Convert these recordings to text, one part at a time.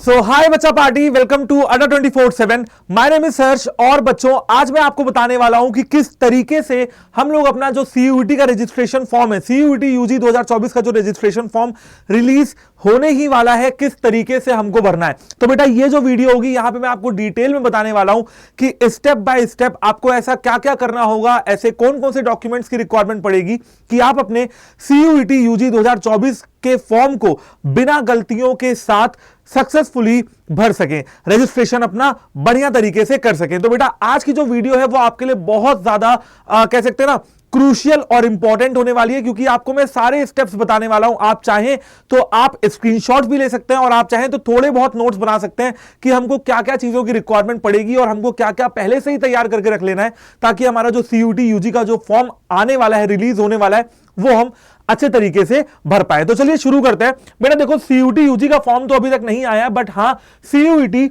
सो हाय बच्चा party, welcome to अड्डा 24/7। My name is हर्ष। और बच्चों, आज मैं आपको बताने वाला हूं कि किस तरीके से हम लोग अपना जो सीयूईटी का रजिस्ट्रेशन फॉर्म है, सीयूईटी यूजी 2024 का जो रजिस्ट्रेशन फॉर्म रिलीज होने ही वाला है, किस तरीके से हमको भरना है। तो बेटा ये जो वीडियो होगी यहां पे मैं आपको डिटेल में बताने वाला हूं कि स्टेप बाय स्टेप आपको ऐसा क्या क्या करना होगा, ऐसे कौन कौन से डॉक्यूमेंट्स की रिक्वायरमेंट पड़ेगी कि आप अपने सीयूईटी यूजी 2024 के फॉर्म को बिना गलतियों के साथ सक्सेसफुली भर सकें, रजिस्ट्रेशन अपना बढ़िया तरीके से कर सकें। तो बेटा आज की जो वीडियो है वो आपके लिए बहुत ज्यादा कह सकते हैं ना क्रूशियल और इंपॉर्टेंट होने वाली है, क्योंकि आपको मैं सारे स्टेप्स बताने वाला हूं। आप चाहें तो आप स्क्रीनशॉट भी ले सकते हैं और आप चाहें तो थोड़े बहुत नोट्स बना सकते हैं कि हमको क्या क्या चीजों की रिक्वायरमेंट पड़ेगी और हमको क्या क्या पहले से ही तैयार करके रख लेना है, ताकि हमारा जो सीयूईटी यूजी का जो फॉर्म आने वाला है, रिलीज होने वाला है, वो हम अच्छे तरीके से भर पाए। तो चलिए शुरू करते हैं। बेटा देखो, सीयूईटी यूजी का फॉर्म तो अभी तक नहीं आया, बट हां सीयूईटी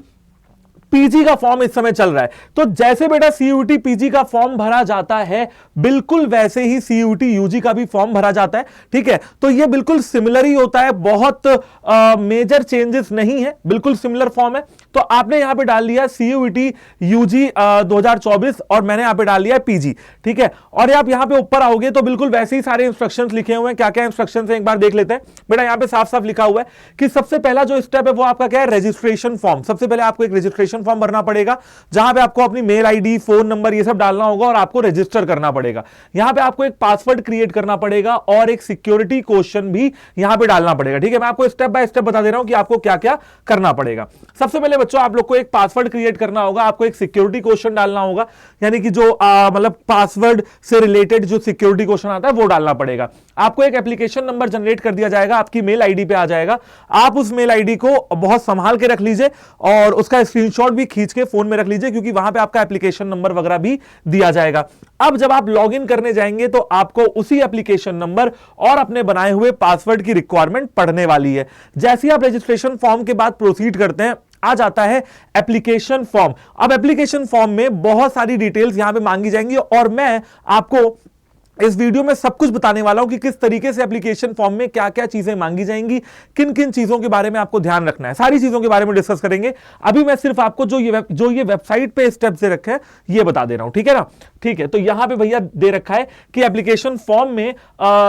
पीजी का फॉर्म इस समय चल रहा है। तो जैसे बेटा सीयूईटी पीजी का फॉर्म भरा जाता है, बिल्कुल वैसे ही सीयूईटी यूजी का भी फॉर्म भरा जाता है। ठीक है, तो ये बिल्कुल सिमिलर ही होता है, बहुत मेजर चेंजेस नहीं है, बिल्कुल सिमिलर फॉर्म है। तो आपने यहां पे डाल लिया सीयूईटी यूजी 2024 और मैंने यहां पे डाल लिया पीजी। ठीक है, और आप यहां पे ऊपर आओगे तो बिल्कुल वैसे ही सारे इंस्ट्रक्शंस लिखे हुए हैं। क्या क्या इंस्ट्रक्शंस हैं एक बार देख लेते हैं। बेटा यहां पे साफ साफ लिखा हुआ है कि सबसे पहला जो स्टेप है वो आपका क्या है, रजिस्ट्रेशन फॉर्म। सबसे पहले आपको एक रजिस्ट्रेशन फॉर्म भरना पड़ेगा, जहां पे आपको अपनी मेल आईडी, फोन नंबर ये सब डालना होगा और आपको रजिस्टर करना पड़ेगा। यहां पे आपको एक पासवर्ड क्रिएट करना पड़ेगा और एक सिक्योरिटी क्वेश्चन भी यहां पे डालना पड़ेगा। ठीक है, मैं आपको स्टेप बाय स्टेप बता दे रहा हूं कि आपको क्या क्या करना पड़ेगा। सबसे पहले बच्चों आप लोग को एक पासवर्ड क्रिएट करना होगा, आपको एक सिक्योरिटी क्वेश्चन डालना होगा, यानी कि जो मतलब पासवर्ड से रिलेटेड जो सिक्योरिटी क्वेश्चन आता है वो डालना पड़ेगा। आपको एक एप्लीकेशन नंबर जनरेट कर दिया जाएगा, आपकी मेल आईडी पे आ जाएगा। आप उस मेल आईडी को बहुत संभाल के रख लीजिए और उसका स्क्रीनशॉट भी खींच के फोन में रख लीजिए, क्योंकि वहां पे आपका एप्लीकेशन नंबर वगैरह भी दिया जाएगा। अब जब आप लॉगिन करने जाएंगे तो आपको उसी एप्लीकेशन नंबर और अपने बनाए हुए पासवर्ड की रिक्वायरमेंट पड़ने वाली है। जैसे ही आप रजिस्ट्रेशन फॉर्म के बाद प्रोसीड करते हैं, आ जाता है एप्लीकेशन फॉर्म। अब एप्लीकेशन फॉर्म में बहुत सारी डिटेल्स यहां पे मांगी जाएंगी और मैं आपको इस वीडियो में सब कुछ बताने वाला हूं कि किस तरीके से एप्लीकेशन फॉर्म में क्या क्या चीजें मांगी जाएंगी, किन किन चीजों के बारे में आपको ध्यान रखना है, सारी चीजों के बारे में डिस्कस करेंगे। अभी मैं सिर्फ आपको जो ये वेबसाइट पे स्टेप से रखे हैं ये बता दे रहा हूं। ठीक है ना, ठीक है। तो यहां पे भैया दे रखा है कि एप्लीकेशन फॉर्म में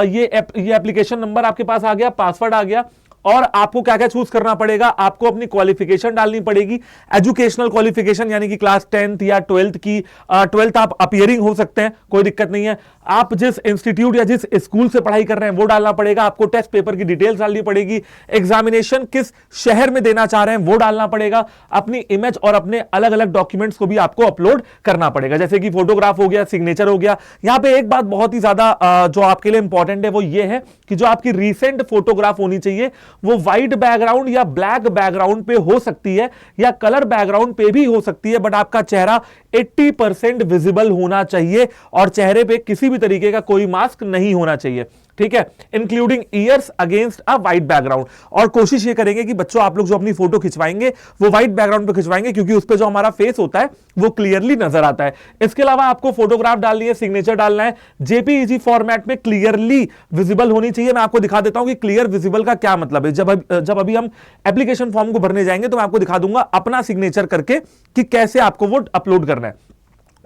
ये एप्लीकेशन नंबर आपके पास आ गया, पासवर्ड आ गया, और आपको क्या क्या चूज करना पड़ेगा। आपको अपनी क्वालिफिकेशन डालनी पड़ेगी, एजुकेशनल क्वालिफिकेशन, यानी कि क्लास 10th या 12th की 12th आप अपीयरिंग हो सकते हैं, कोई दिक्कत नहीं है। आप जिस इंस्टीट्यूट या जिस स्कूल से पढ़ाई कर रहे हैं वो डालना पड़ेगा। आपको टेस्ट पेपर की डिटेल्स डालनी पड़ेगी, एग्जामिनेशन किस शहर में देना चाह रहे हैं वो डालना पड़ेगा, अपनी इमेज और अपने अलग अलग डॉक्यूमेंट्स को भी आपको अपलोड करना पड़ेगा, जैसे कि फोटोग्राफ हो गया, सिग्नेचर हो गया। यहां पे एक बात बहुत ही ज्यादा जो आपके लिए इंपॉर्टेंट है वो ये है कि जो आपकी रीसेंट फोटोग्राफ होनी चाहिए वो व्हाइट बैकग्राउंड या ब्लैक बैकग्राउंड पे हो सकती है या कलर बैकग्राउंड पे भी हो सकती है, बट आपका चेहरा 80% विजिबल होना चाहिए और चेहरे पे किसी भी तरीके का कोई मास्क नहीं होना चाहिए। ठीक है, including years against a white background. और कोशिश ये करेंगे कि बच्चों आप लोग जो अपनी फोटो खिंचवाएंगे वो व्हाइट बैकग्राउंड पे खिंचवाएंगे, क्योंकि उस पे जो हमारा फेस होता है वो क्लियरली नजर आता है। इसके अलावा आपको फोटोग्राफ डालनी है, सिग्नेचर डालना है, जेपीईजी फॉर्मेट में क्लियरली विजिबल होनी चाहिए। मैं आपको दिखा देता हूं कि क्लियर विजिबल का क्या मतलब है। जब अभी हम एप्लीकेशन फॉर्म को भरने जाएंगे तो मैं आपको दिखा दूंगा अपना सिग्नेचर करके कि कैसे आपको वो अपलोड करना है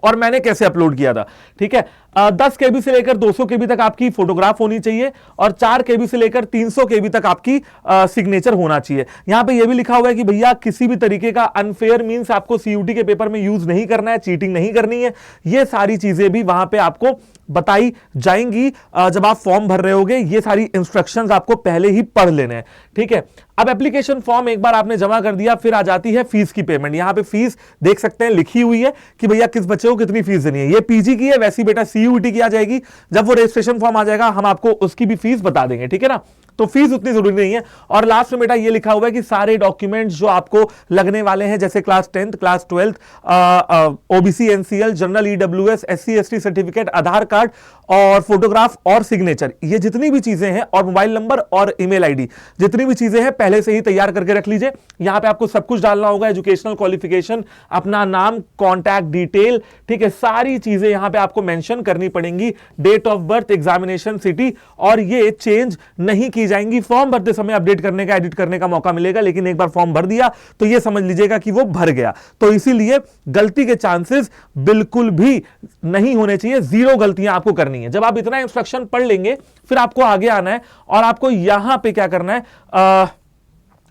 और मैंने कैसे अपलोड किया था। ठीक है, 10 केबी से लेकर 200 केबी तक आपकी फोटोग्राफ होनी चाहिए और 4 केबी से लेकर 300 केबी तक आपकी सिग्नेचर होना चाहिए। यहां पे ये भी लिखा हुआ है कि भैया किसी भी तरीके का अनफेयर मींस आपको सीयूईटी के पेपर में यूज नहीं करना है, चीटिंग नहीं करनी है। ये सारी चीजें भी वहां पे आपको बताई जाएंगी जब आप फॉर्म भर रहे होगे। ये सारी इंस्ट्रक्शंस आपको पहले ही पढ़ लेने हैं। ठीक है, अब एप्लीकेशन फॉर्म एक बार आपने जमा कर दिया, फिर आ जाती है फीस की पेमेंट। यहां पे फीस देख सकते हैं लिखी हुई है कि भैया किस बच्चे को कितनी फीस देनी है। ये पीजी की है, वैसी बेटा सीयूईटी की आ जाएगी। जब वो रजिस्ट्रेशन फॉर्म आ जाएगा हम आपको उसकी भी फीस बता देंगे। ठीक है ना, तो फीस उतनी जरूरी नहीं है। और लास्ट में बेटा ये लिखा हुआ है कि सारे डॉक्यूमेंट्स जो आपको लगने वाले हैं, जैसे class 10th, class 12th, OBC NCL, general EWS, SC ST certificate, Aadhaar card और फोटोग्राफ और सिग्नेचर, ये जितनी भी चीजें हैं, और मोबाइल नंबर और ईमेल आईडी, जितनी भी चीजें हैं पहले से ही तैयार करके रख लीजिए। यहां पे आपको सब कुछ डालना होगा, एजुकेशनल क्वालिफिकेशन, अपना नाम, कॉन्टैक्ट डिटेल, ठीक है, सारी चीजें यहां पे आपको मेंशन करनी पड़ेंगी, date of birth, examination city, और ये चेंज नहीं की जाएंगी। फॉर्म भरते समय अपडेट करने का, एडिट करने का मौका मिलेगा, लेकिन एक बार फॉर्म भर दिया तो ये समझ लीजिएगा कि वो भर गया। तो इसीलिए गलती के चांसेस बिल्कुल भी नहीं होने चाहिए, जीरो गलतियां आपको करनी है। जब आप इतना इंस्ट्रक्शन पढ़ लेंगे, फिर आपको आगे आना है और आपको यहां पे क्या करना है,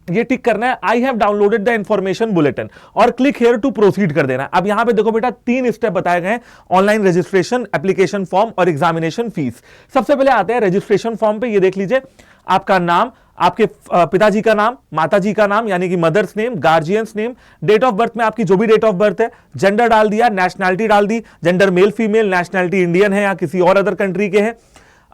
ये टिक करना है, I have downloaded the information bulletin, और क्लिक हियर टू प्रोसीड कर देना है। अब यहां पे देखो बेटा 3 स्टेप बताए गए हैं, ऑनलाइन रजिस्ट्रेशन, एप्लीकेशन फॉर्म और एग्जामिनेशन फीस। सबसे पहले आते हैं रजिस्ट्रेशन फॉर्म पे। ये देख लीजिए, आपका नाम, आपके पिताजी का नाम, माताजी का नाम यानी कि mother's name, guardian's name, date of birth में आपकी जो भी डेट ऑफ बर्थ है, जेंडर डाल दिया, नेशनैलिटी डाल दी, gender male female, nationality Indian है या किसी और अदर कंट्री के हैं।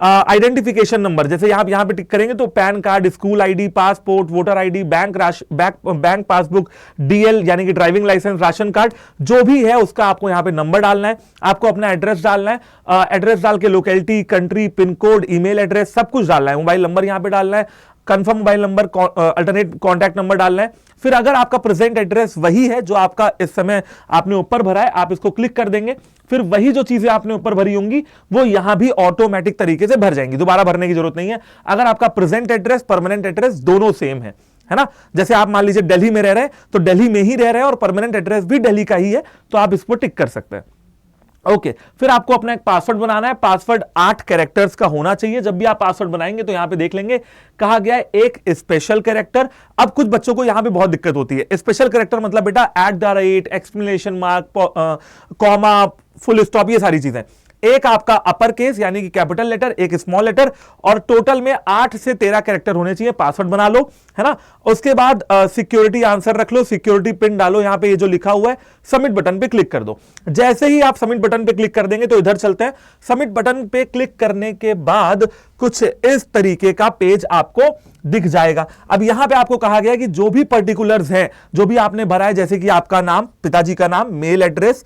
आइडेंटिफिकेशन नंबर, जैसे आप यहां पे टिक करेंगे तो pan card, school ID, passport, voter ID, bank passbook, DL यानी कि ड्राइविंग लाइसेंस, राशन कार्ड, जो भी है उसका आपको यहां पे नंबर डालना है। आपको अपना एड्रेस डालना है, एड्रेस डाल के locality, country, pin code, email address, सब कुछ डालना है। मोबाइल नंबर यहां पे डालना है, confirm mobile number, alternate contact number डालना है। फिर अगर आपका प्रेजेंट एड्रेस वही है जो आपका इस समय आपने ऊपर भरा है, आप इसको क्लिक कर देंगे, फिर वही जो चीजें आपने ऊपर भरी होंगी वो यहां भी ऑटोमेटिक तरीके से भर जाएंगी, दोबारा भरने की जरूरत नहीं है। अगर आपका प्रेजेंट एड्रेस, परमानेंट एड्रेस दोनों सेम है ना, जैसे आप मान लीजिए दिल्ली में रह रहे हैं तो दिल्ली में ही रह रहे हैं और परमानेंट एड्रेस भी दिल्ली का ही है, तो आप इस पर टिक कर सकते हैं। ओके, फिर आपको अपना एक पासवर्ड बनाना है। पासवर्ड 8 कैरेक्टर्स का होना चाहिए। जब भी आप पासवर्ड बनाएंगे तो यहां पे देख लेंगे, कहा गया है एक स्पेशल कैरेक्टर। अब कुछ बच्चों को यहां पे बहुत दिक्कत होती है। स्पेशल कैरेक्टर मतलब बेटा @ exclamation mark, comma, full stop, ये सारी चीजें। एक आपका अपर केस यानी कि कैपिटल लेटर, एक स्मॉल लेटर, और टोटल में 8 से 13 कैरेक्टर होने चाहिए। पासवर्ड बना लो, है ना। उसके बाद सिक्योरिटी आंसर रख लो, सिक्योरिटी पिन डालो, यहां पे ये जो लिखा हुआ है, सबमिट बटन पे क्लिक कर दो। जैसे ही आप सबमिट बटन पे क्लिक कर देंगे तो इधर चलते हैं। सबमिट बटन पे क्लिक करने के बाद कुछ इस तरीके का पेज आपको दिख जाएगा। अब यहां पे आपको कहा गया है कि जो भी पर्टिकुलर्स हैं, जो भी आपने भरा है, जैसे कि आपका नाम, पिताजी का नाम, मेल एड्रेस,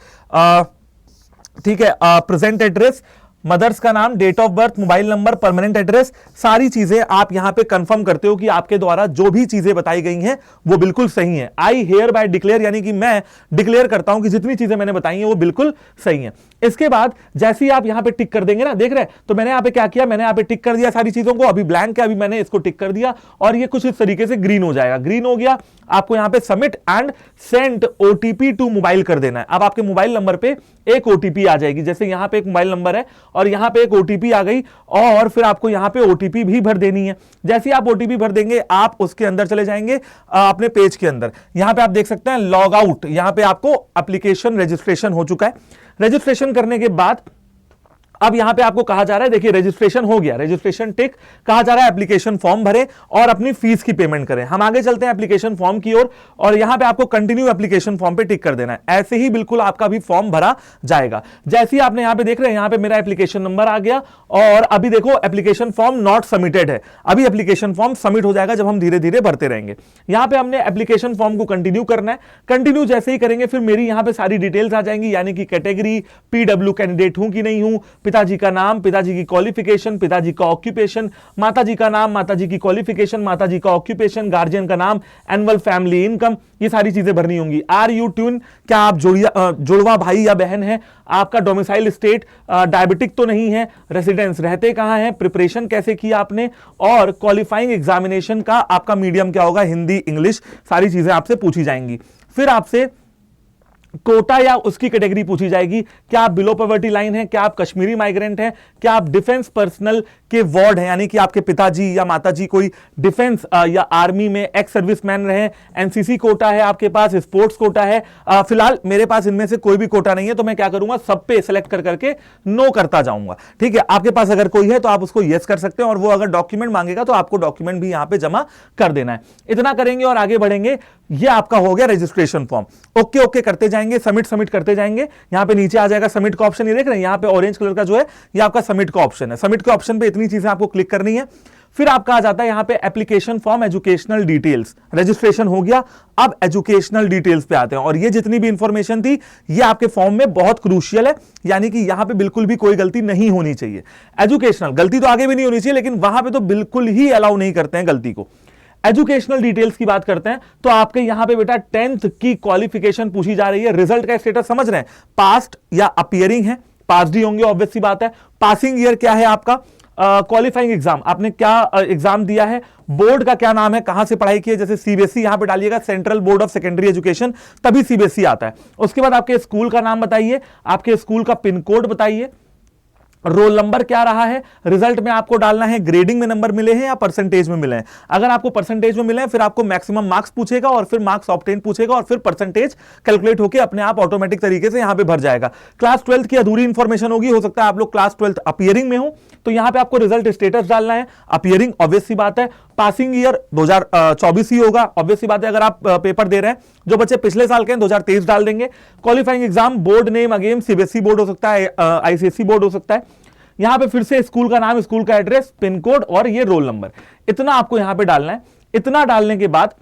ठीक है, प्रेजेंट एड्रेस, मदर्स का नाम, date of birth, mobile number, permanent address, सारी चीजें आप यहां पे कंफर्म करते हो कि आपके द्वारा जो भी चीजें बताई गई हैं वो बिल्कुल सही हैं। आई हियर बाय डिक्लेयर यानी कि मैं डिक्लेयर करता हूं कि जितनी चीजें मैंने बताई हैं वो बिल्कुल सही हैं। इसके बाद जैसे ही आप यहां पे टिक कर देंगे ना, देख रहे हैं, तो मैंने यहां पे क्या किया, मैंने यहां पे टिक कर दिया सारी चीजों को। अभी ब्लैंक है, अभी मैंने इसको टिक कर दिया और ये कुछ इस तरीके से ग्रीन हो जाएगा। ग्रीन हो गया, आपको यहां पे submit and send OTP to mobile कर देना है। अब आपके मोबाइल नंबर पे एक ओटीपी आ जाएगी, जैसे यहां पे एक मोबाइल नंबर है और यहां पे एक ओटीपी आ गई, और फिर आपको यहां पे ओटीपी भी भर देनी है। जैसे ही आप ओटीपी भर देंगे, आप उसके अंदर चले जाएंगे, अपने पेज के अंदर। यहां पे आप देख सकते हैं लॉग आउट, यहां पे आपको एप्लीकेशन रजिस्ट्रेशन हो चुका है। रजिस्ट्रेशन करने के बाद अब यहां पे आपको कहा जा रहा है, देखिए रजिस्ट्रेशन हो गया, रजिस्ट्रेशन टिक, कहा जा रहा है एप्लीकेशन फॉर्म भरें और अपनी फीस की पेमेंट करें। हम आगे चलते हैं एप्लीकेशन फॉर्म की ओर, और यहां पे आपको कंटिन्यू एप्लीकेशन फॉर्म पे टिक कर देना है। ऐसे ही बिल्कुल आपका भी फॉर्म भरा जाएगा। जैसे ही आपने यहां पे देख रहे हैं, यहां पे मेरा एप्लीकेशन नंबर आ गया, और अभी देखो एप्लीकेशन फॉर्म नॉट सबमिटेड है। अभी एप्लीकेशन फॉर्म सबमिट हो जाएगा जब हम धीरे धीरे भरते रहेंगे। यहां पे हमने एप्लीकेशन फॉर्म को कंटिन्यू करना है। कंटिन्यू जैसे ही करेंगे, फिर मेरी यहां पे सारी डिटेल्स आ जाएंगी, यानी कि कैटेगरी, पीडब्ल्यू कैंडिडेट हूं कि नहीं हूं, पिताजी का नाम, पिताजी की क्वालिफिकेशन, पिताजी का ऑक्यूपेशन, माताजी का नाम, माताजी की क्वालिफिकेशन, माताजी का ऑक्यूपेशन, गार्जियन का नाम, एनुअल फैमिली इनकम, ये सारी चीजें भरनी होंगी। आर यू ट्यून, क्या आप जुड़वा भाई या बहन है, आपका डोमिसाइल स्टेट डायबिटिक तो नहीं है, रेसिडेंस रहते कहां है, प्रिपरेशन कैसे किया आपने, और क्वालिफाइंग एग्जामिनेशन का आपका मीडियम क्या होगा, हिंदी, इंग्लिश, सारी चीजें आपसे पूछी जाएंगी। फिर आपसे कोटा या उसकी कैटेगरी पूछी जाएगी, क्या आप बिलो पॉवर्टी लाइन है, क्या आप कश्मीरी माइग्रेंट हैं, क्या आप डिफेंस पर्सनल के वार्ड हैं, यानी कि आपके पिताजी या माताजी कोई डिफेंस या आर्मी में एक्स सर्विसमैन रहे, एनसीसी कोटा है आपके पास, स्पोर्ट्स कोटा है। फिलहाल मेरे पास इनमें से कोई भी कोटा नहीं है, तो मैं क्या करूंगा, सब पे सिलेक्ट कर करके नो करता जाऊंगा। ठीक है, आपके पास अगर कोई है तो आप उसको यस कर सकते हैं, और वो अगर डॉक्यूमेंट मांगेगा तो आपको डॉक्यूमेंट भी यहां पे जमा कर देना है। इतना करेंगे और आगे बढ़ेंगे। ये आपका हो गया रजिस्ट्रेशन फॉर्म। ओके ओके करते जाएंगे, सबमिट सबमिट करते जाएंगे। यहां पे नीचे आ जाएगा सबमिट का ऑप्शन, ये देख रहे हैं यहां पे ऑरेंज कलर का जो है ये आपका सबमिट का ऑप्शन है। सबमिट के ऑप्शन पे इतनी चीजें आपको क्लिक करनी है। फिर आपका आ जाता है यहां पे application form educational details, registration हो गया। अब एजुकेशनल डिटेल्स पे आते हैं और ये जितनी भी इंफॉर्मेशन थी ये आपके फॉर्म में बहुत क्रूशियल है, यानी कि यहां पे बिल्कुल भी कोई गलती नहीं होनी चाहिए। एजुकेशनल गलती तो आगे भी नहीं होनी चाहिए, लेकिन वहां पे तो बिल्कुल ही अलाउ नहीं करते हैं गलती को। एजुकेशनल डिटेल्स की बात करते हैं तो आपके यहां पे बेटा 10th की क्वालिफिकेशन पूछी जा रही है। रिजल्ट का स्टेटस समझ रहे हैं, पास्ट या अपीयरिंग है, पास्ड ही होंगे ऑब्वियस सी बात है। पासिंग ईयर क्या है आपका, क्वालिफाइंग एग्जाम आपने क्या एग्जाम दिया है, बोर्ड का क्या नाम है, कहां से पढ़ाई की है, जैसे सीबीएसई यहां पे डालिएगा central board of secondary education, तभी सीबीएसई आता है। उसके बाद आपके स्कूल का नाम बताइए, आपके स्कूल का पिन कोड बताइए, रोल नंबर क्या रहा है। रिजल्ट में आपको डालना है ग्रेडिंग में नंबर मिले हैं या परसेंटेज में मिले हैं। अगर आपको परसेंटेज में मिले हैं फिर आपको मैक्सिमम मार्क्स पूछेगा और फिर मार्क्स ऑब्टेन पूछेगा और फिर परसेंटेज कैलकुलेट होकर अपने आप ऑटोमेटिक तरीके से यहां पे भर जाएगा। क्लास 12th की अधूरी इंफॉर्मेशन होगी, हो सकता है आप लोग क्लास 12th अपीयरिंग में हो, तो यहां पे आपको रिजल्ट स्टेटस डालना है, अपीयरिंग ऑब्वियस सी बात है। पासिंग ईयर 2024 ही होगा, ऑब्वियस सी बात है। अगर आप पेपर दे रहे हैं, जो बच्चे पिछले साल के हैं 2023 डाल देंगे। Qualifying exam board name again CBSE board हो सकता है, आईसीएसई बोर्ड हो सकता है। यहां पे फिर से स्कूल का नाम, स्कूल का एड्रेस, पिन कोड और ये रोल नंबर, इतना आपको यहां पे डालना है। इतना डालने के बाद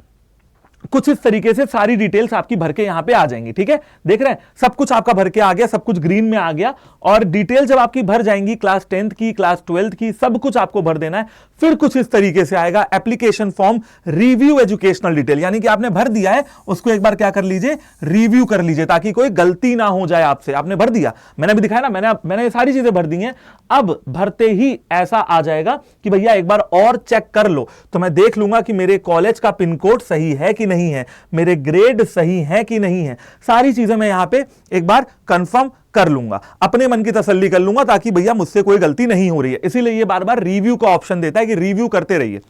कुछ इस तरीके से सारी डिटेल्स आपकी भर के यहां पे आ जाएंगी। ठीक है, देख रहे हैं सब कुछ आपका भर के आ गया, सब कुछ ग्रीन में आ गया। और डिटेल जब आपकी भर जाएंगी, क्लास 10th की, क्लास 12th की, सब कुछ आपको भर देना है। फिर कुछ इस तरीके से आएगा application form review educational detail, यानी कि आपने भर दिया है उसको एक बार क्या कर लीजिए, रिव्यू कर लीजिए, ताकि कोई गलती ना हो जाए आपसे। आपने भर दिया, मैंने भी दिखाया ना, मैंने ये सारी चीजें भर दी हैं। अब भरते ही ऐसा आ जाएगा कि भैया एक बार और चेक कर लो, तो मैं देख लूंगा कि मेरे कॉलेज का पिन कोड सही है कि नहीं है, मेरे ग्रेड सही है कि नहीं है, सारी चीजें मैं यहां पे एक बार कंफर्म कर लूंगा, अपने मन की तसल्ली कर लूंगा, ताकि भैया मुझसे कोई गलती नहीं हो रही है। इसीलिए ये बार बार रिव्यू का ऑप्शन देता है कि रिव्यू करते रहिए।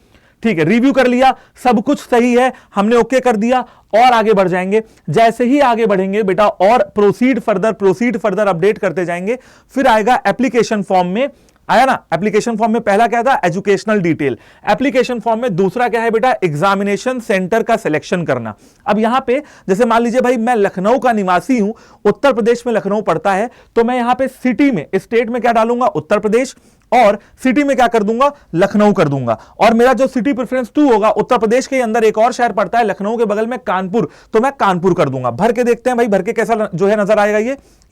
ठीक है, रिव्यू कर लिया, सब कुछ सही है, हमने ओके कर दिया और आगे बढ़ जाएंगे। जैसे ही आगे बढ़ेंगे बेटा और प्रोसीड फर्दर अपडेट करते जाएंगे। फिर आएगा एप्लीकेशन फॉर्म में, आया ना, एप्लीकेशन फॉर्म में पहला क्या था, एजुकेशनल डिटेल। एप्लीकेशन फॉर्म में दूसरा क्या है बेटा, एग्जामिनेशन सेंटर का सिलेक्शन करना। अब यहां पे जैसे मान लीजिए भाई मैं लखनऊ का निवासी हूं, उत्तर प्रदेश में लखनऊ पड़ता है, तो मैं यहां पे सिटी में, स्टेट में क्या डालूंगा, उत्तर प्रदेश, और सिटी में क्या कर दूंगा, लखनऊ कर दूंगा। और मेरा जो सिटी प्रेफरेंस 2 होगा, उत्तर प्रदेश के अंदर एक और शहर पड़ता है लखनऊ के बगल में, कानपुर, तो मैं कानपुर कर दूंगा। भर के देखते हैं भाई, भर के कैसा जो है नजर आएगा,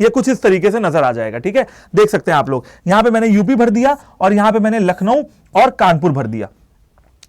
ये कुछ इस तरीके से नजर आ जाएगा। ठीक है, देख सकते हैं आप लोग, यहां पे मैंने यूपी भर दिया और यहां पे मैंने लखनऊ और कानपुर भर दिया।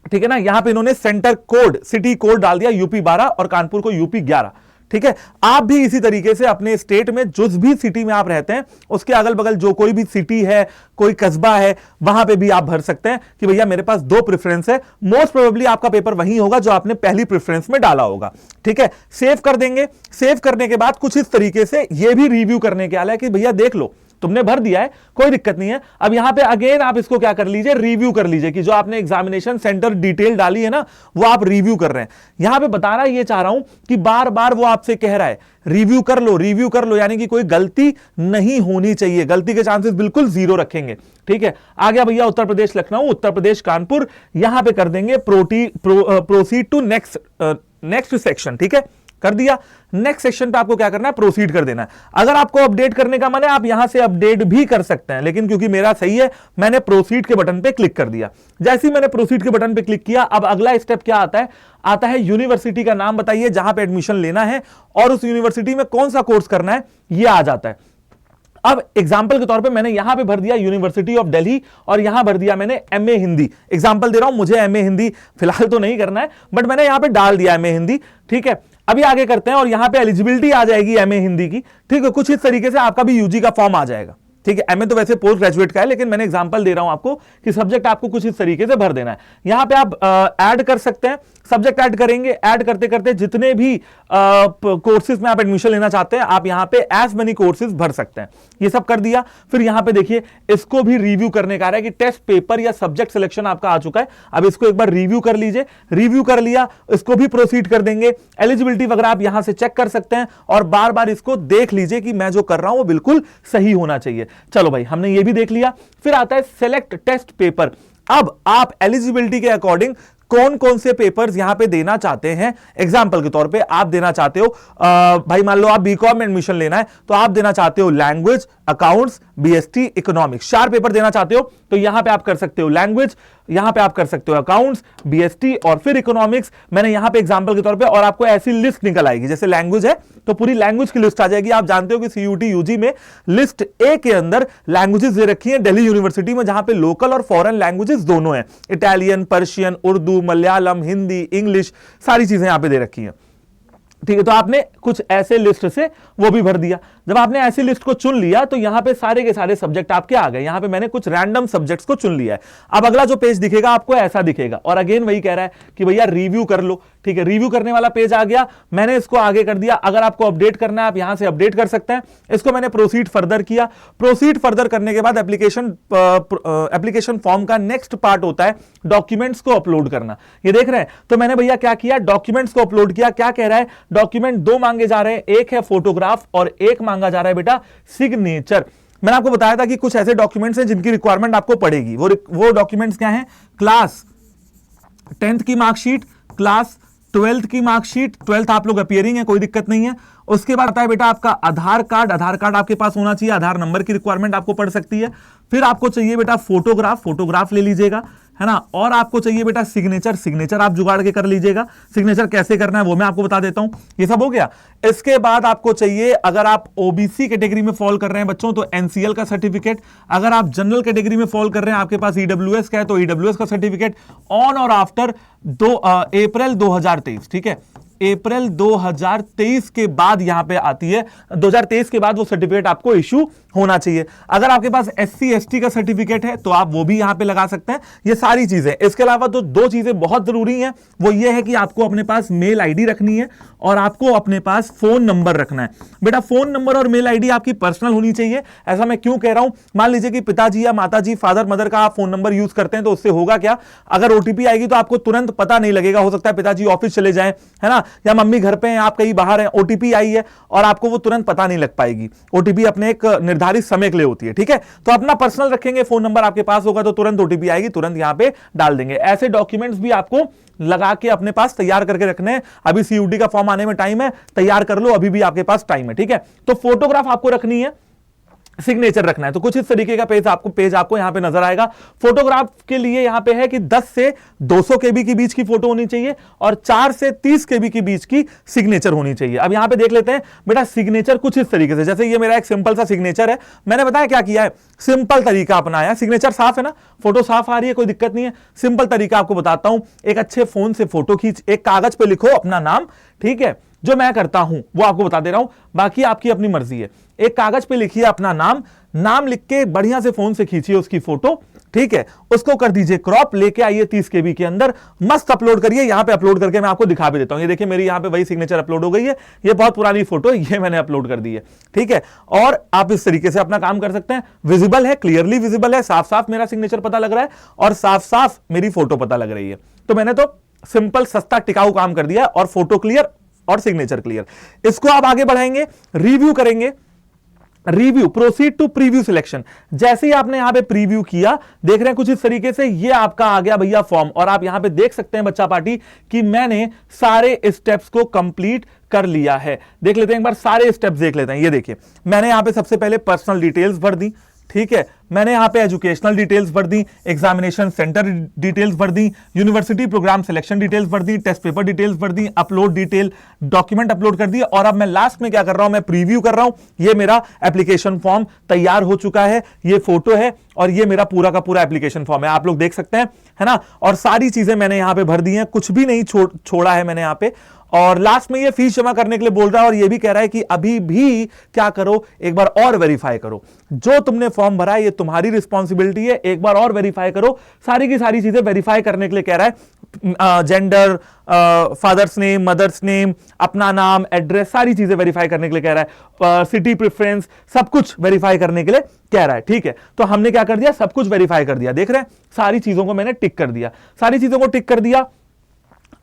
ठीक है ना, यहां पे इन्होंने सेंटर कोड, सिटी कोड डाल दिया यूपी 12 और कानपुर को यूपी 11। ठीक है, आप भी इसी तरीके से अपने स्टेट में जिस भी सिटी में आप रहते हैं उसके अगल बगल जो कोई भी सिटी है, कोई कस्बा है, वहां पे भी आप भर सकते हैं कि भैया मेरे पास 2 प्रेफरेंस है। मोस्ट प्रोबेबली आपका पेपर वही होगा जो आपने पहली प्रेफरेंस में डाला होगा। ठीक है, सेव कर देंगे। सेव करने के बाद कुछ इस तरीके से ये भी रिव्यू करने के वाला है कि भैया देख लो, तुमने भर दिया है, कोई दिक्कत नहीं है। अब यहां पे अगेन आप इसको क्या कर लीजिए, रिव्यू कर लीजिए कि जो आपने एग्जामिनेशन सेंटर डिटेल डाली है ना, वो आप रिव्यू कर रहे हैं। यहां पे बताना ये चाह रहा हूं कि बार बार वो आपसे कह रहा है रिव्यू कर लो, रिव्यू कर लो, यानी कि कोई गलती नहीं होनी चाहिए, गलती के चांसेस बिल्कुल 0 रखेंगे। ठीक है, आ गया भैया उत्तर प्रदेश लखनऊ, उत्तर प्रदेश कानपुर, यहां पे कर देंगे प्रोसीड टू नेक्स्ट सेक्शन। ठीक है, कर दिया। नेक्स्ट सेक्शन पे आपको क्या करना है, प्रोसीड कर देना है। अगर आपको अपडेट करने का मन है, आप यहां से अपडेट भी कर सकते हैं, लेकिन क्योंकि मेरा सही है, मैंने प्रोसीड के बटन पे क्लिक कर दिया। जैसे ही मैंने प्रोसीड के बटन पे क्लिक किया, अब अगला स्टेप क्या आता है, आता है यूनिवर्सिटी का नाम बताइए जहां पे एडमिशन लेना है और उस यूनिवर्सिटी में कौन सा कोर्स करना है, यह आ जाता है। अब एग्जाम्पल के तौर पे मैंने यहां पे भर दिया यूनिवर्सिटी ऑफ दिल्ली और यहां भर दिया मैंने एमए हिंदी। एग्जाम्पल दे रहा हूं, मुझे एमए हिंदी फिलहाल तो नहीं करना है, बट मैंने यहां पे डाल दिया एमए हिंदी। ठीक है, अभी आगे करते हैं और यहां पे एलिजिबिलिटी आ जाएगी एमए हिंदी की। ठीक है, कुछ इस तरीके से आपका भी यूजी का फॉर्म आ जाएगा। ठीक है, एमए तो वैसे पोस्ट ग्रेजुएट का है, लेकिन मैंने एग्जांपल दे रहा हूं आपको कि सब्जेक्ट आपको कुछ इस तरीके से भर देना है। यहां पे आप ऐड कर सकते हैं, सब्जेक्ट ऐड करेंगे, ऐड करते करते जितने भी कोर्सेज में आप एडमिशन लेना चाहते हैं, आप यहां पे एज मेनी कोर्सेज भर सकते हैं। ये सब कर दिया। फिर यहां पे देखिए, इसको भी रिव्यू करने का है कि टेस्ट पेपर या सब्जेक्ट सिलेक्शन आपका आ चुका है। अब इसको एक बार रिव्यू कर लीजिए। रिव्यू कर लिया, इसको भी प्रोसीड कर देंगे। एलिजिबिलिटी वगैरह आप यहां से चेक कर सकते हैं और बार बार इसको देख लीजिए कि मैं जो कर रहा हूं वो बिल्कुल सही होना चाहिए। चलो भाई, हमने ये भी देख लिया। फिर आता है सेलेक्ट टेस्ट पेपर। अब आप एलिजिबिलिटी के अकॉर्डिंग कौन कौन से पेपर्स यहां पे देना चाहते हैं। एग्जांपल के तौर पे आप देना चाहते हो भाई मान लो आप बीकॉम में एडमिशन लेना है तो आप देना चाहते हो language, accounts, BST, economics, 4 paper देना चाहते हो तो यहां पे आप कर सकते हो लैंग्वेज, यहां पे आप कर सकते हो अकाउंट्स, बीएसटी और फिर इकोनॉमिक्स। मैंने यहां पे एग्जांपल के तौर पे, और आपको ऐसी लिस्ट निकल आएगी, जैसे लैंग्वेज है तो पूरी लैंग्वेज की लिस्ट आ जाएगी। आप जानते हो कि सीयूटी यूजी में लिस्ट ए के अंदर लैंग्वेजेस दे रखी है दिल्ली यूनिवर्सिटी में, जहां पे लोकल और फॉरेन लैंग्वेजेस दोनों हैं, Italian, Persian, Urdu, Malayalam, Hindi, English, सारी चीजें यहां पे दे रखी हैं। ठीक है, तो आपने कुछ ऐसे लिस्ट से वो भी भर दिया। जब आपने ऐसी लिस्ट को चुन लिया तो यहां पे सारे के सारे सब्जेक्ट आपके आ गए। यहां पे मैंने कुछ रैंडम सब्जेक्ट्स को चुन लिया है। अब अगला जो पेज दिखेगा आपको ऐसा दिखेगा, और अगेन वही कह रहा है कि भैया रिव्यू कर लो। ठीक है, रिव्यू करने वाला पेज आ गया, मैंने इसको आगे कर दिया। अगर आपको अपडेट करना है आप यहां से अपडेट कर सकते हैं। इसको मैंने प्रोसीड फर्दर किया। प्रोसीड फर्दर करने के बाद एप्लीकेशन फॉर्म का नेक्स्ट पार्ट होता है डॉक्यूमेंट्स को अपलोड करना। ये देख रहे हैं, तो मैंने भैया क्या किया, डॉक्यूमेंट्स को अपलोड किया। क्या कह रहा है, डॉक्यूमेंट 2 मांगे जा रहे हैं, एक है फोटोग्राफ और एक मांगा जा रहा है बेटा सिग्नेचर। मैंने आपको बताया था कि कुछ ऐसे डॉक्यूमेंट्स हैं जिनकी रिक्वायरमेंट आपको पड़ेगी। वो डॉक्यूमेंट्स क्या हैं, क्लास 10th की मार्कशीट, क्लास 12th की मार्कशीट, 12th आप लोग अपीयरिंग है, कोई दिक्कत नहीं है। उसके बाद आता है बेटा आपका आधार कार्ड, आधार कार्ड आपके पास होना चाहिए, आधार नंबर की रिक्वायरमेंट आपको पड़ सकती है। फिर आपको चाहिए बेटा फोटोग्राफ, फोटोग्राफ ले लीजिएगा, है ना। और आपको चाहिए बेटा सिग्नेचर, सिग्नेचर आप जुगाड़ के कर लीजिएगा। सिग्नेचर कैसे करना है वो मैं आपको बता देता हूं। ये सब हो गया। इसके बाद आपको चाहिए, अगर आप ओबीसी कैटेगरी में फॉल कर रहे हैं बच्चों तो एनसीएल का सर्टिफिकेट, अगर आप जनरल कैटेगरी में फॉल कर रहे हैं आपके पास ईडब्ल्यूएस का है तो ईडब्ल्यूएस का सर्टिफिकेट ऑन और आफ्टर अप्रैल 2023। ठीक है, अप्रैल 2023 के बाद यहां पे आती है, 2023 के बाद वो सर्टिफिकेट आपको इशू होना चाहिए। अगर आपके पास एससी एसटी का सर्टिफिकेट है तो आप वो भी यहां पे लगा सकते हैं। ये सारी चीजें, इसके अलावा तो 2 चीजें बहुत जरूरी हैं, वो ये है कि आपको अपने पास मेल आईडी रखनी है और आपको अपने पास फोन नंबर रखना है। बेटा फोन नंबर और मेल आईडी आपकी पर्सनल होनी चाहिए। ऐसा मैं क्यों कह रहा हूं, मान लीजिए कि पिताजी या माताजी, फादर मदर का आप फोन नंबर यूज करते हैं तो उससे होगा क्या, अगर ओटीपी आएगी तो आपको तुरंत पता नहीं लगेगा। हो सकता है पिताजी ऑफिस चले जाएं, है ना, या मम्मी घर पे हैं, आप कहीं बाहर हैं, ओटीपी आई है और आपको वो तुरंत पता नहीं लग पाएगी। ओटीपी अपने एक निर्धारित समय के लिए होती है। ठीक है, तो अपना पर्सनल रखेंगे, फोन नंबर आपके पास होगा तो तुरंत ओटीपी आएगी, तुरंत यहां पे डाल देंगे। ऐसे डॉक्यूमेंट्स भी आपको लगा के अपने पास तैयार करके रखने हैं। अभी सीयूटी का फॉर्म आने में टाइम है, तैयार कर लो, अभी भी आपके पास टाइम है। ठीक है, तो फोटोग्राफ आपको रखनी है, सिग्नेचर रखना है। तो कुछ इस तरीके का पेज आपको यहां पे नजर आएगा। फोटोग्राफ के लिए यहां पे है कि 10 से 200 केबी के बीच की फोटो होनी चाहिए और 4 से 30 केबी के बीच की सिग्नेचर होनी चाहिए। अब यहां पे देख लेते हैं बेटा सिग्नेचर कुछ इस तरीके से, जैसे ये मेरा एक सिंपल सा सिग्नेचर है, मैंने बताया क्या किया है, सिंपल तरीका अपनाया। सिग्नेचर साफ है ना, फोटो साफ आ रही है, कोई दिक्कत नहीं है। सिंपल तरीका आपको बताता हूं, एक अच्छे फोन से फोटो खींच, एक कागज पे लिखो अपना नाम। ठीक है, जो मैं करता हूं वो आपको बता दे रहा हूं, बाकी आपकी अपनी मर्जी है। एक कागज पे लिखिए अपना नाम लिख के बढ़िया से फोन से खींचिए उसकी फोटो। ठीक है, उसको कर दीजिए क्रॉप, लेके आइए 30 केबी के अंदर, मस्त अपलोड करिए। यहां पे अपलोड करके मैं आपको दिखा भी देता हूं। ये देखिए मेरी यहां पे वही सिग्नेचर अपलोड हो गई है। ये बहुत पुरानी फोटो है, ये मैंने अपलोड कर दी है। ठीक है, और आप इस तरीके से अपना काम कर सकते हैं। विजिबल है, क्लियरली विजिबल है, साफ साफ मेरा सिग्नेचर पता लग रहा है और साफ साफ मेरी फोटो पता लग रही है। तो मैंने तो सिंपल सस्ता टिकाऊ काम कर दिया और फोटो क्लियर और सिग्नेचर क्लियर। इसको आप आगे बढ़ाएंगे, रिव्यू करेंगे। Review, proceed to preview selection. जैसे ही आपने यहां पे प्रीव्यू किया, देख रहे हैं कुछ इस तरीके से ये आपका आ गया भैया फॉर्म। और आप यहां पे देख सकते हैं बच्चा पार्टी कि मैंने सारे स्टेप्स को कंप्लीट कर लिया है। देख लेते हैं एक बार सारे स्टेप्स देख लेते हैं। ये देखिए मैंने यहां पे सबसे पहले पर्सनल डिटेल्स भर दी। ठीक है, मैंने यहां पे एजुकेशनल डिटेल्स भर दी, एग्जामिनेशन सेंटर डिटेल्स भर दी, यूनिवर्सिटी प्रोग्राम सिलेक्शन डिटेल्स भर दी, टेस्ट पेपर डिटेल्स भर दी, अपलोड डिटेल, डॉक्यूमेंट अपलोड कर दिया। और अब मैं लास्ट में क्या कर रहा हूं, मैं प्रीव्यू कर रहा हूं। ये मेरा एप्लीकेशन फॉर्म तैयार हो चुका है, ये फोटो है और ये मेरा पूरा का पूरा एप्लीकेशन फॉर्म है, आप लोग देख सकते हैं, है ना। और सारी चीजें मैंने यहां पे भर दी हैं, कुछ भी नहीं छोड़ा है मैंने यहां पे। और लास्ट में ये फीस जमा करने के लिए बोल रहा है और ये भी कह रहा है कि अभी भी क्या करो, एक बार और वेरीफाई करो। जो तुमने फॉर्म भरा है ये तुम्हारी रिस्पॉन्सिबिलिटी है, एक बार और वेरीफाई करो। सारी की सारी चीजें वेरीफाई करने के लिए कह रहा है, gender, father's name, mother's name, अपना नाम, एड्रेस, सारी चीजें वेरीफाई करने के लिए कह रहा है। सिटी प्रेफरेंस, सब कुछ वेरीफाई करने के लिए कह रहा है। ठीक है, तो हमने क्या कर दिया, सब कुछ वेरीफाई कर दिया। देख रहे हैं सारी चीजों को मैंने टिक कर दिया, सारी चीजों को टिक कर दिया।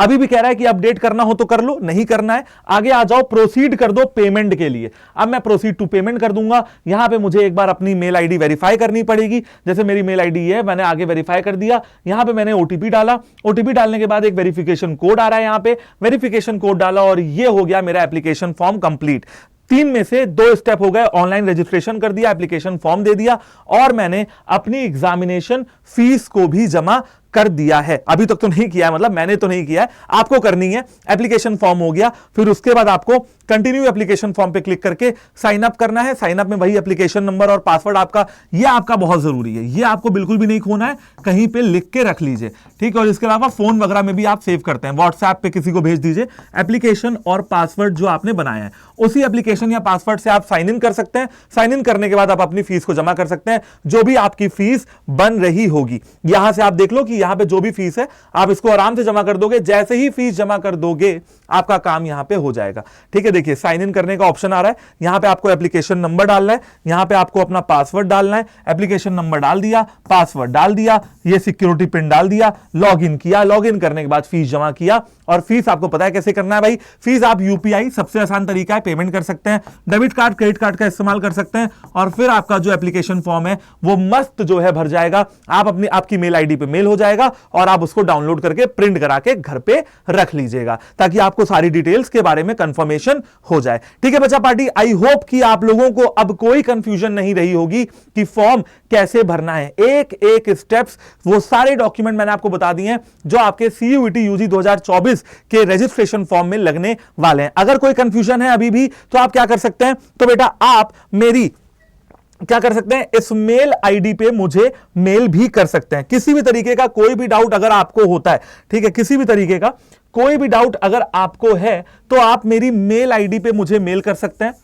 अभी भी कह रहा है कि अपडेट करना हो तो कर लो, नहीं करना है आगे आ जाओ, प्रोसीड कर दो पेमेंट के लिए। अब मैं प्रोसीड टू पेमेंट कर दूंगा। यहां पे मुझे एक बार अपनी मेल आईडी वेरीफाई करनी पड़ेगी। जैसे मेरी मेल आईडी है, मैंने आगे वेरीफाई कर दिया। यहां पे मैंने ओटीपी डाला, ओटीपी डालने के बाद एक वेरिफिकेशन कोड आ रहा है, यहां पे वेरिफिकेशन कोड डाला और ये हो गया मेरा एप्लीकेशन फॉर्म कंप्लीट। 3 में से 2 स्टेप हो गए, ऑनलाइन रजिस्ट्रेशन कर दिया, एप्लीकेशन फॉर्म दे दिया और मैंने अपनी एग्जामिनेशन फीस को भी जमा कर दिया है। अभी तक तो नहीं किया है, मतलब मैंने तो नहीं किया है, आपको करनी है। एप्लीकेशन फॉर्म हो गया, फिर उसके बाद आपको कंटिन्यू एप्लीकेशन फॉर्म पे क्लिक करके साइन अप करना है। साइन अप में वही एप्लीकेशन नंबर और पासवर्ड आपका, ये आपका बहुत जरूरी है, ये आपको बिल्कुल भी नहीं खोना है, कहीं पे लिख के रख लीजिए, ठीक है। और इसके अलावा फोन वगैरह में भी आप सेव करते हैं, व्हाट्सएप पे किसी को भेज दीजिए एप्लीकेशन और पासवर्ड जो आपने बनाया है, उसी एप्लीकेशन या पासवर्ड से आप साइन इन कर सकते हैं। साइन इन करने के बाद आप अपनी फीस को जमा कर सकते हैं, जो भी आपकी फीस बन रही होगी। यहां से आप देख लो कि यहां पे जो भी फीस है आप इसको आराम से जमा कर दोगे। जैसे ही फीस जमा कर दोगे आपका काम यहां पे हो जाएगा, ठीक है। देखिए साइन इन करने का ऑप्शन आ रहा है, यहां पे आपको एप्लीकेशन नंबर डालना है, यहां पे आपको अपना पासवर्ड डालना है। एप्लीकेशन नंबर डाल दिया, पासवर्ड डाल दिया, ये सिक्योरिटी पिन डाल दिया, लॉग इन किया, लॉग इन करने के बाद फीस जमा किया। और फीस आपको पता है कैसे करना है भाई, फीस आप यूपीआई सबसे आसान तरीका है, पेमेंट कर सकते हैं, डेबिट कार्ड क्रेडिट कार्ड का इस्तेमाल कर सकते हैं और फिर आपका जो एप्लीकेशन फॉर्म है वो मस्त जो है भर जाएगा। आपकी मेल आईडी पे मेल हो जाएगा और आप उसको डाउनलोड करके प्रिंट करा के घर पे रख लीजिएगा, ताकि आपको सारी डिटेल्स के बारे में कंफर्मेशन हो जाए, ठीक है बच्चा पार्टी। आई होप कि आप लोगों को अब कोई कंफ्यूजन नहीं रही होगी कि फॉर्म कैसे भरना है। एक एक स्टेप्स, वो सारे डॉक्यूमेंट मैंने आपको बता दिए हैं जो आपके सीयूईटी यूजी 2024 के रजिस्ट्रेशन फॉर्म में लगने वाले हैं। अगर कोई कंफ्यूजन है अभी भी तो आप क्या कर सकते हैं, तो बेटा आप मेरी क्या कर सकते हैं, इस मेल आईडी पे मुझे मेल भी कर सकते हैं। किसी भी तरीके का कोई भी डाउट अगर आपको होता है, ठीक है, किसी भी तरीके का कोई भी डाउट अगर आपको है तो आप मेरी मेल आईडी पे मुझे मेल कर सकते हैं,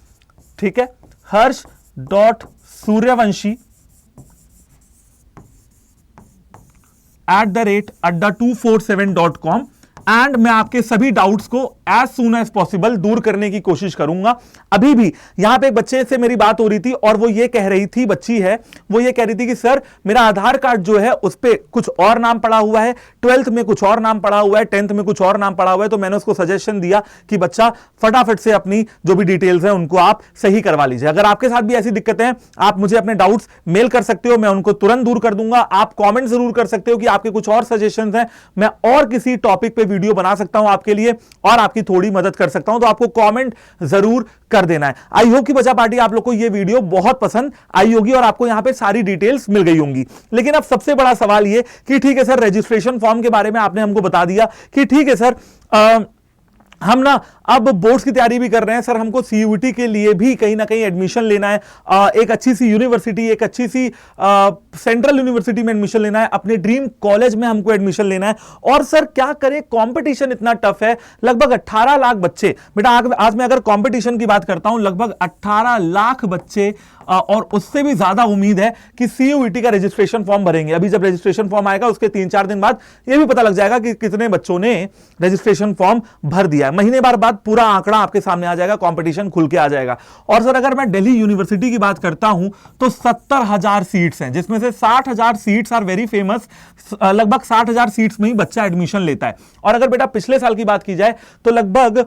ठीक है। harsh.suryavanshi@adda247.com एंड मैं आपके सभी डाउट्स को एज सून एज पॉसिबल दूर करने की कोशिश करूंगा। अभी भी यहां पे एक बच्चे से मेरी बात हो रही थी और वो ये कह रही थी, बच्ची है, वो ये कह रही थी कि सर मेरा आधार कार्ड जो है उस पे कुछ और नाम पड़ा हुआ है, 12th में कुछ और नाम पड़ा हुआ है, 10th में कुछ और नाम पड़ा हुआ है। तो मैंने उसको सजेशन दिया कि बच्चा फटाफट से अपनी जो भी डिटेल्स है उनको आप सही करवा लीजिए। अगर आपके साथ भी ऐसी दिक्कतें हैं, आप मुझे अपने डाउट्स मेल कर सकते हो, मैं उनको तुरंत दूर कर दूंगा। आप कॉमेंट जरूर कर सकते हो कि आपके कुछ और सजेशन हैं, मैं और किसी टॉपिक पे वीडियो बना सकता हूं आपके लिए और आपकी थोड़ी मदद कर सकता हूं, तो आपको कमेंट जरूर कर देना है। आई होप कि बच्चा पार्टी आप लोग को यह वीडियो बहुत पसंद आई होगी और आपको यहां पे सारी डिटेल्स मिल गई होंगी। लेकिन अब सबसे बड़ा सवाल यह कि ठीक है सर, रजिस्ट्रेशन फॉर्म के बारे में आपने हमको बता दिया कि ठीक है सर, हम ना अब बोर्ड्स की तैयारी भी कर रहे हैं सर, हमको सीयूईटी के लिए भी कहीं ना कहीं एडमिशन लेना है, एक अच्छी सी यूनिवर्सिटी, एक अच्छी सी सेंट्रल यूनिवर्सिटी में एडमिशन लेना है, अपने ड्रीम कॉलेज में हमको एडमिशन लेना है। और सर क्या करें, कंपटीशन इतना टफ है, लगभग 18 लाख बच्चे, बेटा आज मैं अगर कंपटीशन की बात करता हूं, लगभग 18 लाख बच्चे और उससे भी ज्यादा उम्मीद है कि सीयूईटी का रजिस्ट्रेशन फॉर्म भरेंगे। अभी जब रजिस्ट्रेशन फॉर्म आएगा उसके 3-4 दिन बाद यह भी पता लग जाएगा कि कितने बच्चों ने रजिस्ट्रेशन फॉर्म भर दिया है। महीने भर बाद पूरा आंकड़ा आपके सामने आ जाएगा, कंपटीशन खुल के आ जाएगा। और सर अगर मैं दिल्ली यूनिवर्सिटी की बात करता हूं तो 70,000 सीट्स हैं, जिसमें से 60,000 सीट्स आर वेरी फेमस, लगभग 60,000 सीट्स में ही बच्चा एडमिशन लेता है। और अगर बेटा पिछले साल की बात की जाए तो लगभग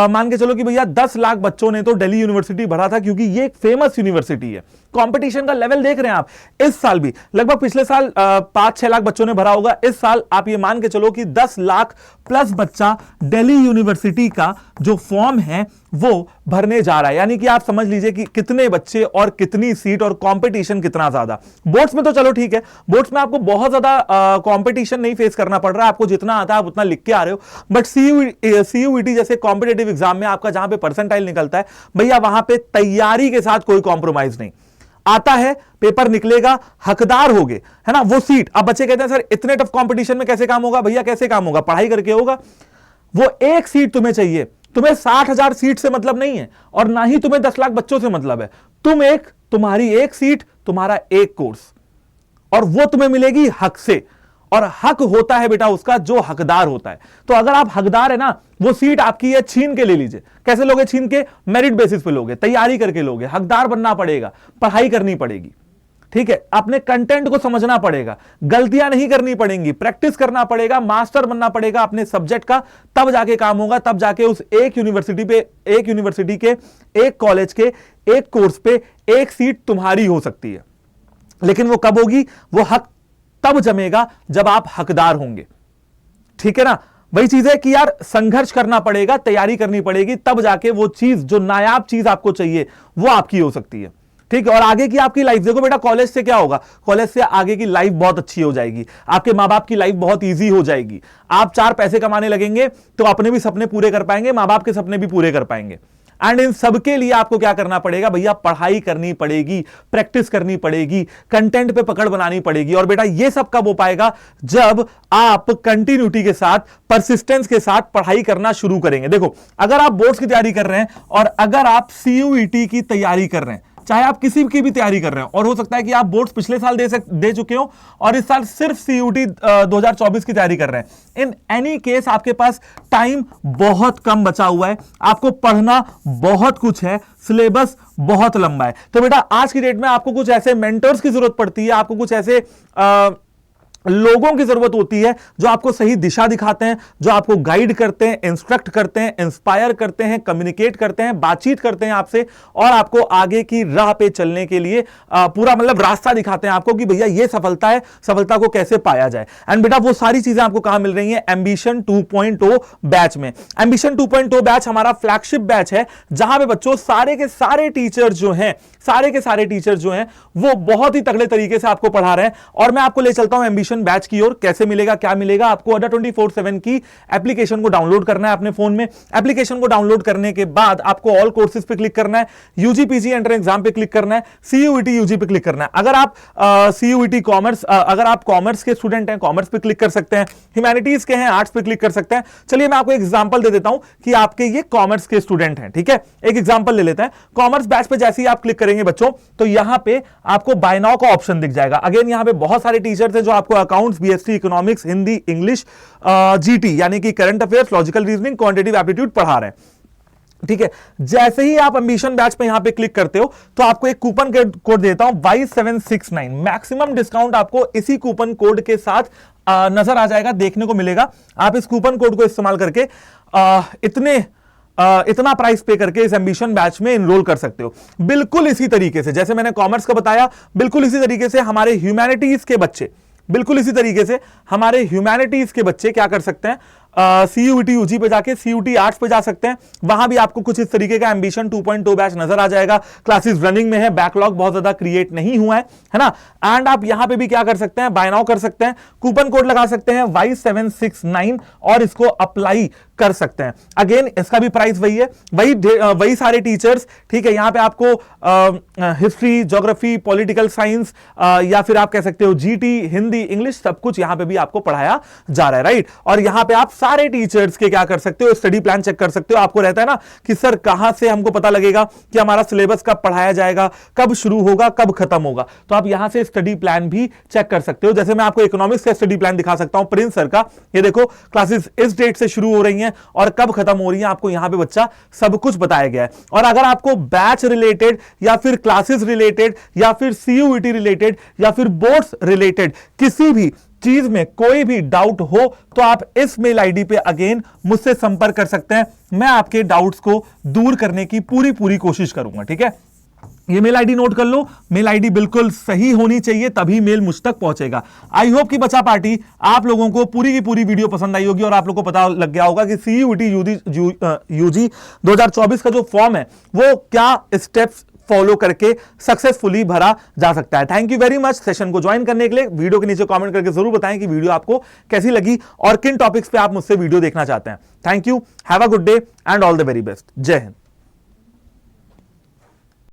मान के चलो कि भैया 10 लाख बच्चों ने तो दिल्ली यूनिवर्सिटी भरा था, क्योंकि ये एक फेमस यूनिवर्सिटी है। कंपटीशन का लेवल देख रहे हैं आप, इस साल भी लगभग पिछले साल 5-6 लाख बच्चों ने भरा होगा, इस साल आप ये मान के चलो कि 10 लाख प्लस बच्चा दिल्ली यूनिवर्सिटी का जो फॉर्म है वो भरने जा रहा है। यानी कि आप समझ लीजिए कि कितने बच्चे और कितनी सीट और कंपटीशन कितना ज्यादा। बोर्ड्स में तो चलो ठीक है, बोर्ड्स में आपको बहुत ज्यादा कंपटीशन नहीं फेस करना पड़ रहा है, आपको जितना आता है आप उतना लिख के आ रहे हो। बट सीयूईटी जैसे कॉम्पिटेटिव एग्जाम में आपका जहां पे परसेंटाइल निकलता है, भैया वहां पे तैयारी के साथ कोई कॉम्प्रोमाइज नहीं। आता है, पेपर निकलेगा, हकदार होगे, है ना, वो सीट। अब बच्चे कहते हैं सर इतने टफ कंपटीशन में कैसे काम होगा, भैया कैसे काम होगा, पढ़ाई करके होगा। वो एक सीट तुम्हें चाहिए, तुम्हें 60,000 सीट से मतलब नहीं है और ना ही तुम्हें 10 लाख बच्चों से मतलब है। तुम्हारी एक सीट, तुम्हारा एक कोर्स, और वो तुम्हें मिलेगी हक से। और हक होता है बेटा उसका जो हकदार होता है। तो अगर आप हकदार है ना, वो सीट आपकी है, छीन के ले लीजिए। कैसे लोगे छीन के? मेरिट बेसिस पे लोगे, तैयारी करके लोगे, हकदार बनना पड़ेगा, पढ़ाई करनी पड़ेगी, ठीक है, अपने कंटेंट को समझना पड़ेगा, गलतियां नहीं करनी पड़ेंगी, प्रैक्टिस करना पड़ेगा, मास्टर बनना पड़ेगा अपने सब्जेक्ट का, तब जाके काम होगा, तब जाके उस एक यूनिवर्सिटी के, एक कॉलेज के, एक कोर्स पे एक सीट तुम्हारी हो सकती है। लेकिन वो कब होगी? वो हक तब जमेगा जब आप हकदार होंगे। ठीक है ना? वही चीज है कि यार संघर्ष करना पड़ेगा, तैयारी करनी पड़ेगी, तब जाके वो चीज, जो नायाब चीज आपको चाहिए, वो आपकी हो सकती है। ठीक है, और आगे की आपकी लाइफ, देखो बेटा, कॉलेज से क्या होगा? कॉलेज से आगे की लाइफ बहुत अच्छी हो जाएगी, आपके माँ बाप की लाइफ बहुत इजी हो जाएगी, आप 4 पैसे कमाने लगेंगे तो अपने भी सपने पूरे कर पाएंगे, माँ बाप के सपने भी पूरे कर पाएंगे। एंड इन सबके लिए आपको क्या करना पड़ेगा भैया? पढ़ाई करनी पड़ेगी, प्रैक्टिस करनी पड़ेगी, कंटेंट पे पकड़ बनानी पड़ेगी। और बेटा ये सब कब हो पाएगा? जब आप कंटिन्यूटी के साथ, परसिस्टेंस के साथ पढ़ाई करना शुरू करेंगे। देखो, अगर आप बोर्ड्स की तैयारी कर रहे हैं और अगर आप सीयूईटी की तैयारी कर रहे हैं, चाहे आप किसी की भी तैयारी कर रहे हो, और हो सकता है कि आप बोर्ड्स पिछले साल दे चुके हो और इस साल सिर्फ सीयूटी 2024 की तैयारी कर रहे हैं, इन एनी केस आपके पास टाइम बहुत कम बचा हुआ है, आपको पढ़ना बहुत कुछ है, सिलेबस बहुत लंबा है। तो बेटा आज की डेट में आपको कुछ ऐसे मेंटर्स की जरूरत पड़ती है, आपको कुछ ऐसे लोगों की जरूरत होती है जो आपको सही दिशा दिखाते हैं, जो आपको गाइड करते हैं, इंस्ट्रक्ट करते हैं, इंस्पायर करते हैं, कम्युनिकेट करते हैं, बातचीत करते हैं आपसे, और आपको आगे की राह पे चलने के लिए पूरा मतलब रास्ता दिखाते हैं आपको कि भैया ये सफलता है, सफलता को कैसे पाया जाए। एंड बेटा वो सारी चीजें आपको कहां मिल रही हैं? एम्बिशन 2.0 बैच में। एम्बिशन 2.0 बैच हमारा फ्लैगशिप बैच है, जहां पे बच्चों सारे के सारे टीचर जो हैं वो बहुत ही तगड़े तरीके से आपको पढ़ा रहे हैं। और मैं आपको ले चलता हूं एम्बिशन बैच की ओर। कैसे मिलेगा, क्या मिलेगा? आपको अड्डा 24/7 की एप्लीकेशन को डाउनलोड करना है अपने फोन में। एप्लीकेशन को डाउनलोड करने के बाद आपको ऑल कोर्सेज पे क्लिक करना है, यूजी पीजी एंट्रेंस एग्जाम पे क्लिक करना है, सीयूईटी यूजी पे क्लिक करना है। अगर आप सीयूईटी कॉमर्स, अगर आप कॉमर्स के स्टूडेंट हैं, कॉमर्स पे क्लिक कर सकते हैं, ह्यूमैनिटीज के हैं, आर्ट्स पे क्लिक कर सकते हैं। चलिए मैं आपको एक एग्जांपल दे देता हूं कि आपके ये कॉमर्स के स्टूडेंट हैं। ठीक है, एक एग्जांपल ले लेते हैं। कॉमर्स बैच पे जैसे ही आप क्लिक करेंगे बच्चों, तो यहां पे आपको बाय नाउ का ऑप्शन दिख जाएगा। अगेन यहां पे बहुत सारे टीचर्स हैं जो आपको accounts, BST, economics, Hindi, English, GT यानी कि current affairs, logical reasoning, quantitative aptitude पढ़ा रहे हैं। ठीक है, जैसे ही आप एम्बिशन बैच पे यहां पे क्लिक करते हो तो आपको एक कूपन कोड देता हूं Y769। मैक्सिमम डिस्काउंट आपको इसी कूपन कोड के साथ नजर आ जाएगा, देखने को मिलेगा। आप इस कूपन कोड को इस्तेमाल करके इतना प्राइस पे करके इस एम्बिशन बैच में एनरोल कर सकते हो। बिल्कुल इसी तरीके से जैसे मैंने कॉमर्स का बताया, बिल्कुल इसी तरीके से हमारे ह्यूमैनिटीज के बच्चे, क्या कर सकते हैं? सीयूईटी यूजी पे जाके सीयूटी आर्ट्स पे जा सकते हैं। वहां भी आपको कुछ इस तरीके का एम्बिशन 2.0 बैच नजर आ जाएगा। क्लासेस रनिंग में है, बैकलॉग बहुत ज्यादा क्रिएट नहीं हुआ है ना। एंड आप यहां पे भी क्या कर सकते हैं? बाय नाउ कर सकते हैं, कूपन कोड लगा सकते हैं Y769 और इसको अप्लाई कर सकते हैं। अगेन इसका भी प्राइस वही है, वही सारे टीचर्स। ठीक है, यहां पे आपको हिस्ट्री, ज्योग्राफी, पॉलिटिकल साइंस या फिर आप कह सकते हो जीटी, हिंदी, इंग्लिश, सब कुछ यहां पे भी आपको पढ़ाया जा रहा है, राइट। और यहां पे आप सारे टीचर्स के क्या कर सकते हो? स्टडी प्लान चेक कर सकते हो। आपको रहता है ना कि सर कहां से हमको पता लगेगा कि हमारा सिलेबस कब पढ़ाया जाएगा, कब शुरू होगा, कब खत्म होगा, तो आप यहां से स्टडी प्लान भी चेक कर सकते हो। जैसे मैं आपको इकोनॉमिक्स का स्टडी प्लान दिखा सकता हूं प्रिंस सर का। ये देखो, क्लासेस इस डेट से शुरू हो रही हैं और कब खत्म हो रही है, आपको यहां पे बच्चा सब कुछ बताया गया है। और अगर आपको बैच रिलेटेड या फिर क्लासेस रिलेटेड या फिर सीयूईटी रिलेटेड या फिर बोर्ड्स रिलेटेड किसी भी चीज में कोई भी डाउट हो तो आप इस मेल आईडी पे अगेन मुझसे संपर्क कर सकते हैं। मैं आपके डाउट्स को दूर करने की पूरी कोशिश करूंगा। ठीक है, ये मेल आईडी नोट कर लो। मेल आईडी बिल्कुल सही होनी चाहिए, तभी मेल मुझ तक पहुंचेगा। आई होप कि बच्चा पार्टी आप लोगों को पूरी की पूरी वीडियो पसंद आई होगी और आप लोगों को पता लग गया होगा कि सीयूईटी यूजी 2024 का जो फॉर्म है वो क्या स्टेप्स फॉलो करके सक्सेसफुली भरा जा सकता है। Thank you very much session को ज्वाइन करने के लिए। वीडियो के नीचे कमेंट करके जरूर बताएं कि वीडियो आपको कैसी लगी और किन टॉपिक्स पे आप मुझसे वीडियो देखना चाहते हैं। Thank you, have a good day and all the very best. जय हिंद।